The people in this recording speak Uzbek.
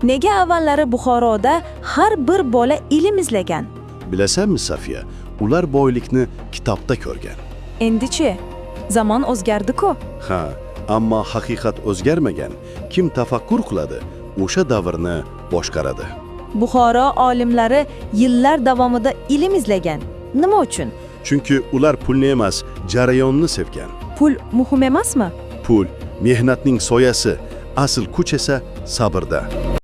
Nega avvallari Buxoroda har bir bola ilm izlagan? Bilasanmi, Safiya, ular boylikni kitobda ko'rgan. Endichi zamon o'zgardi-ku. Ha, ammo haqiqat o'zgarmagan. Kim tafakkur qiladi, o'sha davrni boshqaradi. Buxoro olimlari yillar davomida ilm izlagan. Nima uchun? Chunki ular pulni emas, jarayonni sevgan. Pul muhim emasmi? Pul mehnatning soyasi, asl kuch esa sabrda.